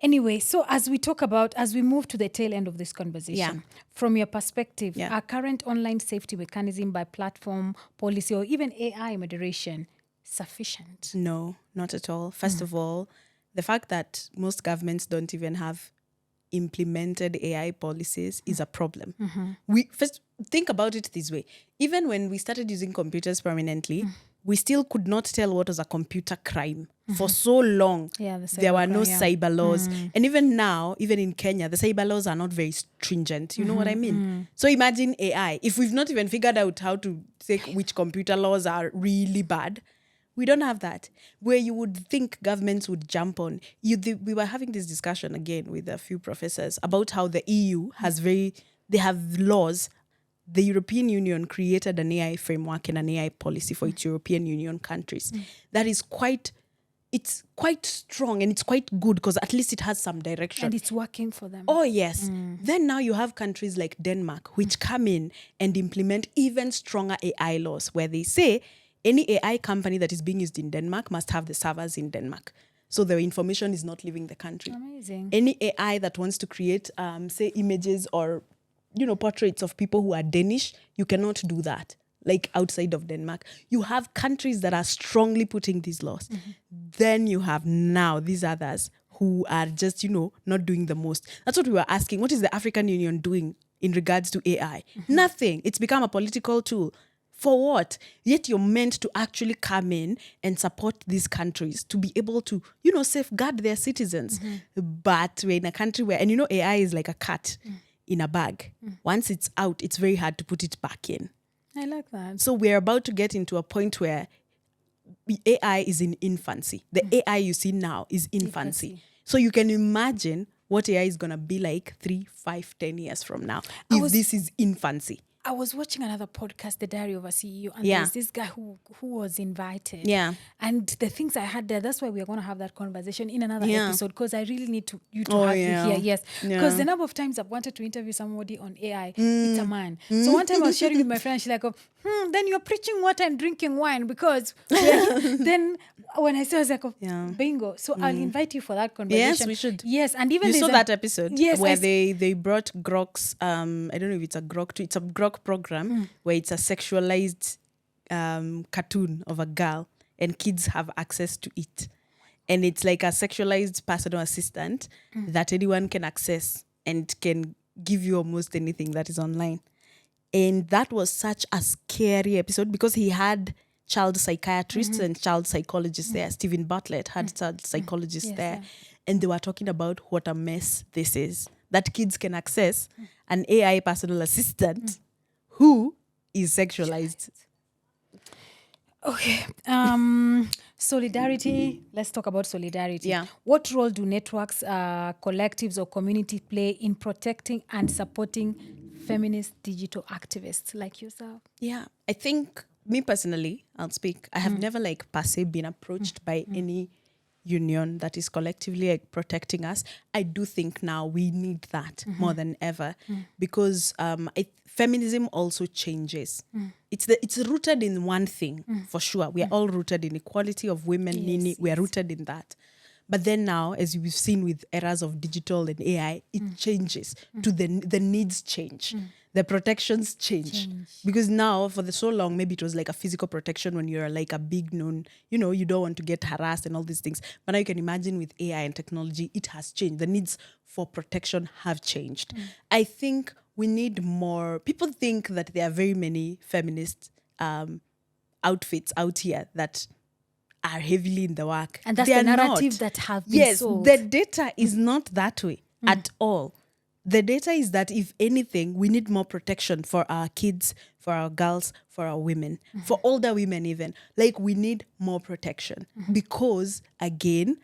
Anyway, so as we move to the tail end of this conversation, from your perspective, are current online safety mechanism by platform, policy, or even AI moderation sufficient? No, not at all. First of all, the fact that most governments don't even have implemented AI policies is a problem. We first think about it this way. Even when we started using computers permanently, we still could not tell what was a computer crime. For so long, there were no cyber laws. And even now, even in Kenya, the cyber laws are not very stringent. You know what I mean? So imagine AI. If we've not even figured out how to say which computer laws are really bad, we don't have that. Where you would think governments would jump on. We were having this discussion again with a few professors about how the EU they have laws. The European Union created an AI framework and an AI policy for its European Union countries. That is it's quite strong and it's quite good because at least it has some direction. And it's working for them. Oh, yes. Then now you have countries like Denmark, which come in and implement even stronger AI laws where they say any AI company that is being used in Denmark must have the servers in Denmark. So the information is not leaving the country. Amazing. Any AI that wants to create, say, images or, portraits of people who are Danish, you cannot do that, like outside of Denmark. You have countries that are strongly putting these laws. Then you have now these others who are just, not doing the most. That's what we were asking. What is the African Union doing in regards to AI? Nothing. It's become a political tool. For what? Yet you're meant to actually come in and support these countries to be able to, safeguard their citizens. But we're in a country where, and AI is like a cat in a bag. Once it's out, it's very hard to put it back in. I like that. So we're about to get into a point where AI is in infancy. The AI you see now is infancy. So you can imagine what AI is going to be like 3, 5, 10 years from now if this is infancy. I was watching another podcast, The Diary of a CEO, and there's this guy who was invited. Yeah. And the things I had there, that's why we are going to have that conversation in another episode, because I really need you to have you here. Yes. Because the number of times I've wanted to interview somebody on AI, it's a man. So one time I was sharing with my friend, she's like, then you're preaching water and drinking wine, because then when I saw, I was like, bingo. So I'll invite you for that conversation. Yes, we should. Yes. And even you saw that episode where they brought Grok's, I don't know if it's a Grok too, it's a Grok program where it's a sexualized cartoon of a girl and kids have access to it. And it's like a sexualized personal assistant that anyone can access and can give you almost anything that is online. And that was such a scary episode because he had child psychiatrists and child psychologists there. Stephen Bartlett had child psychologists there. And they were talking about what a mess this is. That kids can access an AI personal assistant who is sexualized. Okay. Solidarity. Let's talk about solidarity. Yeah. What role do networks, collectives, or community play in protecting and supporting feminist digital activists like yourself? Yeah. I think, me personally, I'll speak. I have never per se been approached by any union that is collectively protecting us. I do think now we need that more than ever because feminism also changes. It's rooted in one thing for sure. We are all rooted in equality of women. Yes, We are rooted in that. But then now, as we've seen with eras of digital and AI, it changes to the needs change. The protections change. Because now, for so long, maybe it was like a physical protection when you're like a big known, you don't want to get harassed and all these things. But now you can imagine with AI and technology, it has changed. The needs for protection have changed. I think we need more. People think that there are very many feminist outfits out here that are heavily in the work. And that's they the are narrative not. that have been sold. The data is not that way at all. The data is that if anything, we need more protection for our kids, for our girls, for our women, for older women even. Like we need more protection because again,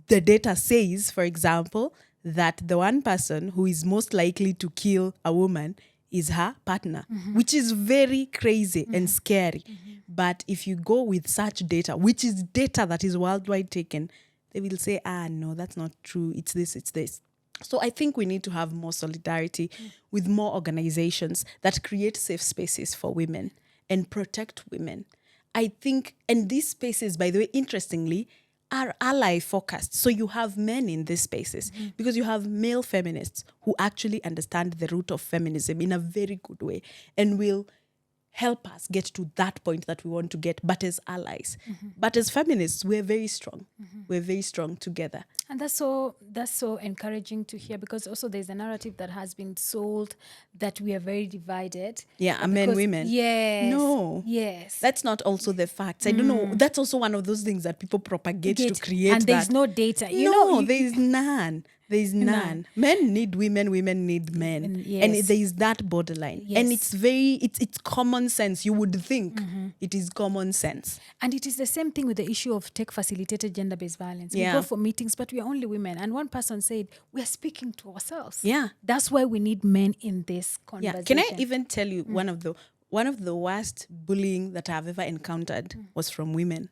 the data says, for example, that the one person who is most likely to kill a woman is her partner, which is very crazy and scary. But if you go with such data, which is data that is worldwide taken, they will say, no, that's not true. It's this, it's this. So I think we need to have more solidarity with more organizations that create safe spaces for women and protect women. I think, and these spaces, by the way, interestingly, are ally focused. So you have men in these spaces because you have male feminists who actually understand the root of feminism in a very good way and will help us get to that point that we want to get, but as allies. But as feminists, we're very strong. We're very strong together. And that's so encouraging to hear because also there's a narrative that has been sold that we are very divided. Yeah, men, women. Yes. No. Yes. That's not also the facts. I don't know. That's also one of those things that people propagate to create and there's that. no data. There's none. There's none. Men need women, women need men. Yes. And there is that borderline. Yes. And it's common sense. You would think it is common sense. And it is the same thing with the issue of tech-facilitated gender-based violence. We go for meetings, but we are only women. And one person said, we are speaking to ourselves. Yeah. That's why we need men in this conversation. Yeah. Can I even tell you one of the worst bullying that I've ever encountered was from women.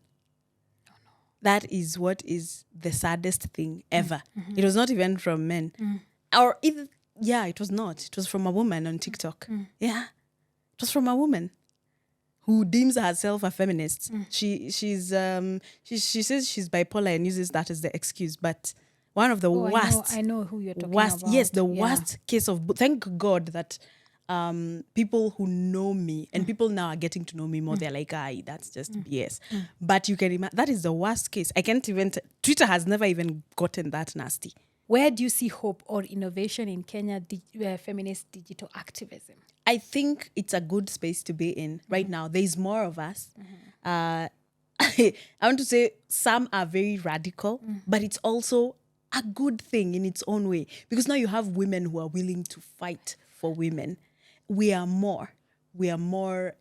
That is what is the saddest thing ever. It was not even from men. It was not. It was from a woman on TikTok. Yeah. It was from a woman who deems herself a feminist. She says she's bipolar and uses that as the excuse. But one of the worst. I know who you're talking about. Yes, the worst case of. Thank God that people who know me and people now are getting to know me more. They're like, that's just BS. But you can imagine that is the worst case. I can't even. Twitter has never even gotten that nasty. Where do you see hope or innovation in Kenya feminist digital activism? I think it's a good space to be in right now. There's more of us. I want to say some are very radical, but it's also a good thing in its own way because now you have women who are willing to fight for women. We are more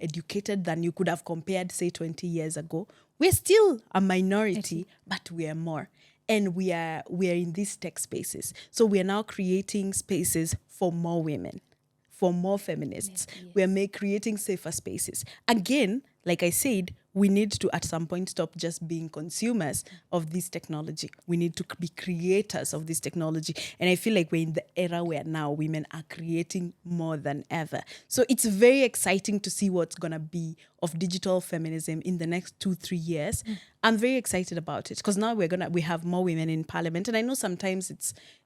educated than you could have compared, say, 20 years ago. We're still a minority, but we are more. And we are in these tech spaces. So we are now creating spaces for more women, for more feminists. Yes. We are creating safer spaces. Again, like I said, we need to at some point stop just being consumers of this technology. We need to be creators of this technology. And I feel like we're in the era where now women are creating more than ever. So it's very exciting to see what's going to be of digital feminism in the next 2-3 years. I'm very excited about it because now we have more women in parliament. And I know sometimes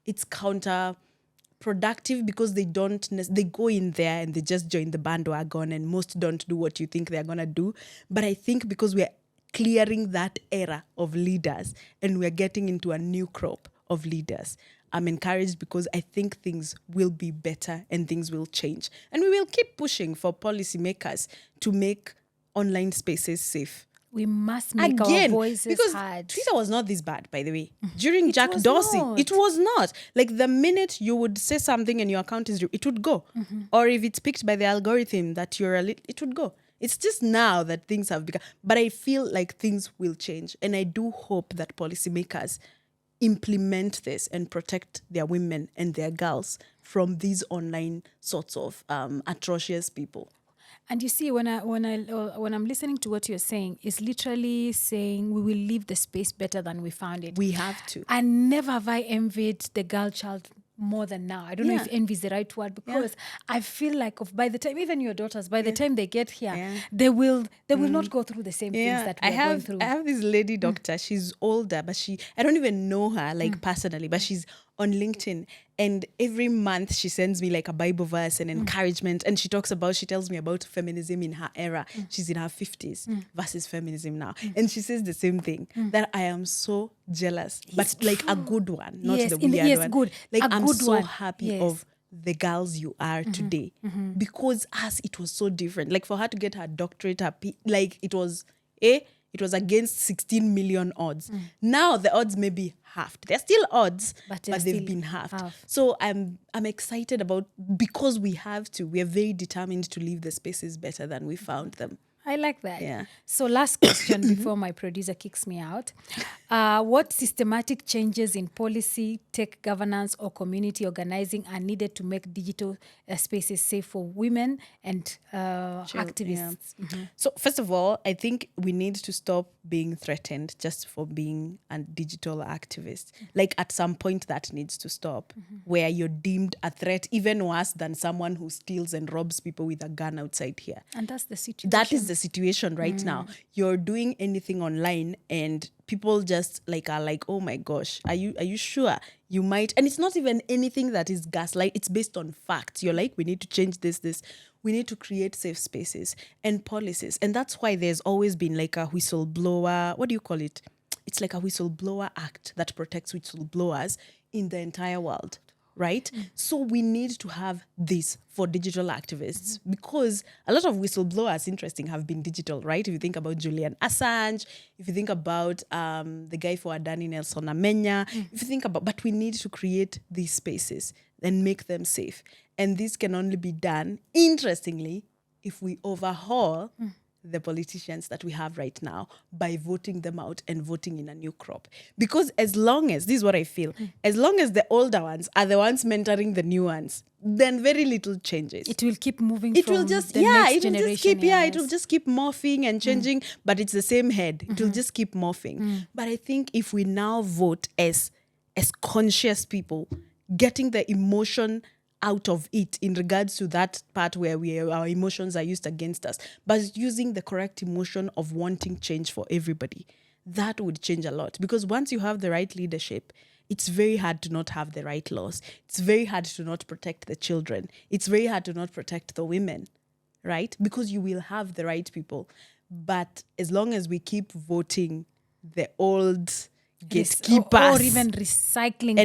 it's counterproductive because they go in there and they just join the bandwagon and most don't do what you think they're going to do. But I think because we're clearing that era of leaders and we're getting into a new crop of leaders, I'm encouraged because I think things will be better and things will change. And we will keep pushing for policymakers to make online spaces safe. We must make our voices heard. Twitter was not this bad, by the way. During Jack Dorsey, it was not. Like the minute you would say something and your account it would go. Or if it's picked by the algorithm that it would go. It's just now that things have become. But I feel like things will change. And I do hope that policymakers implement this and protect their women and their girls from these online sorts of atrocious people. And you see, when I'm listening to what you're saying, it's literally saying we will leave the space better than we found it. We have to. And never have I envied the girl child more than now. I don't know if Yeah. envy is the right word, because I feel like by the time, even your daughters, by the time they get here, Yeah. they will not go through the same things that we are going through. I have this lady doctor. She's older, but I don't even know her like personally, but she's on LinkedIn, and every month she sends me like a Bible verse and encouragement, and she tells me about feminism in her era. She's in her 50s versus feminism now, and she says the same thing, that I am so jealous, but like a good one, not the weird one. Good. Like, A I'm good so one. happy Yes. of the girls you are today, because us, it was so different. Like, for her to get her doctorate, it was against 16 million odds. Now the odds may be halved. They're still odds, but they've still been halved. half. So I'm excited because we are very determined to leave the spaces better than we found them. I like that. Yeah. So last question before my producer kicks me out. What systematic changes in policy, tech governance, or community organizing are needed to make digital spaces safe for women and activists? So first of all, I think we need to stop being threatened just for being a digital activist. Like, at some point that needs to stop, where you're deemed a threat, even worse than someone who steals and robs people with a gun outside here. And that's the situation. That is the situation right now. You're doing anything online and people just are like, oh my gosh, are you sure? You might, and it's not even anything that is gaslight. It's based on facts. You're like, we need to change this. We need to create safe spaces and policies. And that's why there's always been like a whistleblower, what do you call it? It's like a whistleblower act that protects whistleblowers in the entire world. Right? So we need to have this for digital activists, because a lot of whistleblowers, interesting, have been digital, right? If you think about Julian Assange, if you think about the guy for Adani, Nelson Amenya, if you think about, but we need to create these spaces and make them safe. And this can only be done, interestingly, if we overhaul the politicians that we have right now by voting them out and voting in a new crop. Because this is what I feel, as long as the older ones are the ones mentoring the new ones, then very little changes. It will keep moving It from will just, the next generation. it will just keep morphing and changing, but it's the same head. It will just keep morphing. But I think if we now vote as conscious people, getting the emotion out of it in regards to that part where our emotions are used against us, but using the correct emotion of wanting change for everybody, that would change a lot. Because once you have the right leadership, it's very hard to not have the right laws. It's very hard to not protect the children. It's very hard to not protect the women, right? Because you will have the right people. But as long as we keep voting the old gatekeepers or even recycling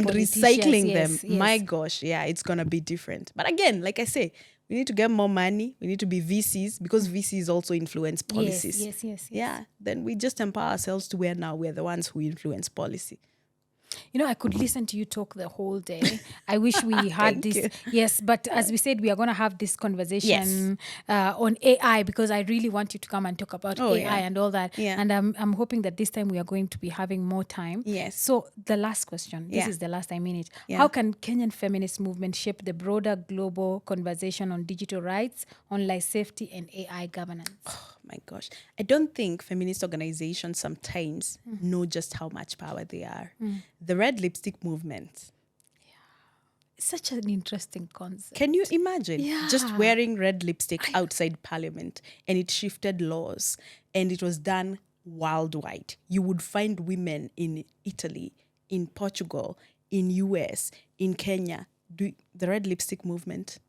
them, yes. my gosh, it's gonna be different. But again, like I say, we need to get more money. We need to be VCs, because VCs also influence policies. Yes. Yeah, then we just empower ourselves to where now we're the ones who influence policy. You know, I could listen to you talk the whole day. I wish we had this. you. Yes, but as we said, we are going to have this conversation on AI, because I really want you to come and talk about AI and all that. Yeah. And I'm hoping that this time we are going to be having more time. Yes. So the last question, this is the last I mean it. Yeah. How can Kenyan feminist movement shape the broader global conversation on digital rights, online safety, and AI governance? Oh my gosh. I don't think feminist organizations sometimes know just how much power they are. The red lipstick movement. Such an interesting concept. Can you imagine just wearing red lipstick outside parliament, and it shifted laws, and it was done worldwide? You would find women in Italy, in Portugal, in US, in Kenya, do the red lipstick movement.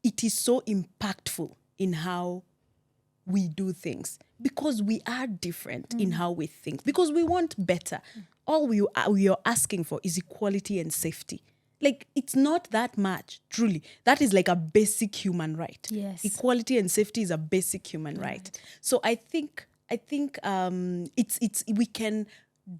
It is so impactful in how we do things, because we are different in how we think, because we want better. All we are asking for is equality and safety. Like, it's not that much, truly. That is like a basic human right. Yes. Equality and safety is a basic human right. So I think we can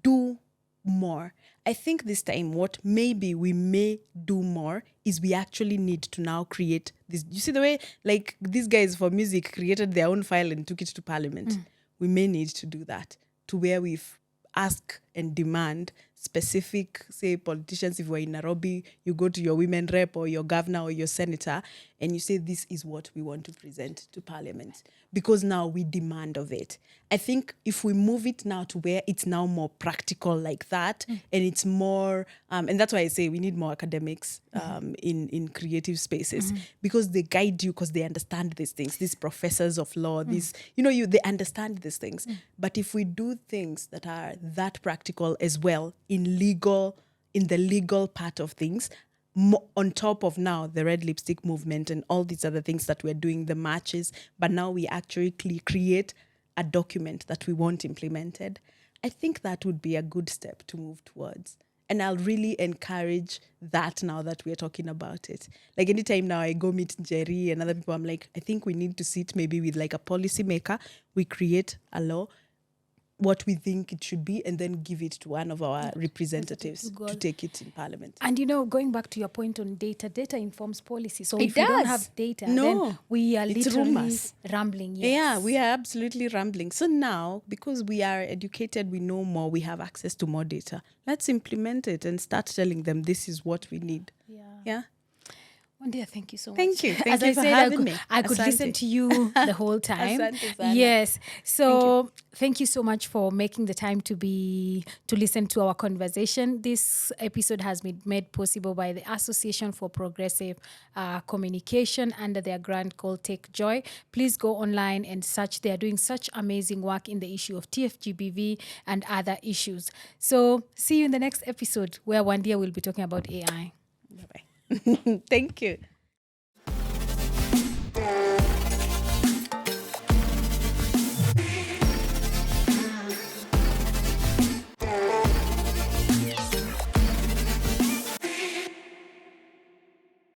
do more. I think this time what maybe we may do more is we actually need to now create this. You see the way like these guys for music created their own file and took it to parliament. We may need to do that, to where we've ask and demand specific, say, politicians. If we're in Nairobi, you go to your women rep or your governor or your senator and you say, this is what we want to present to parliament, because now we demand of it. I think if we move it now to where it's now more practical like that, and it's more, and that's why I say we need more academics in creative spaces, because they guide you, because they understand these things, these professors of law, these, they understand these things. But if we do things that are that practical as well in the legal part of things, on top of now the red lipstick movement and all these other things that we're doing, the marches, but now we actually create a document that we want implemented, I think that would be a good step to move towards. And I'll really encourage that now that we're talking about it. Like anytime now I go meet Jerry and other people, I'm like, I think we need to sit maybe with like a policy maker. We create a law, what we think it should be, and then give it to one of our representatives to take it in parliament. And going back to your point on data informs policy. So if we don't have data, then we are literally rambling. Yes. Yeah, we are absolutely rambling. So now, because we are educated, we know more, we have access to more data. Let's implement it and start telling them this is what we need. Yeah. Nyandia, thank you so much. Thank you. As I said, I could listen to you the whole time. Yes. So thank you so much for making the time to listen to our conversation. This episode has been made possible by the Association for Progressive Communication under their grant called Take Joy. Please go online and search. They are doing such amazing work in the issue of TFGBV and other issues. So see you in the next episode where Nyandia will be talking about AI. Bye-bye. Thank you.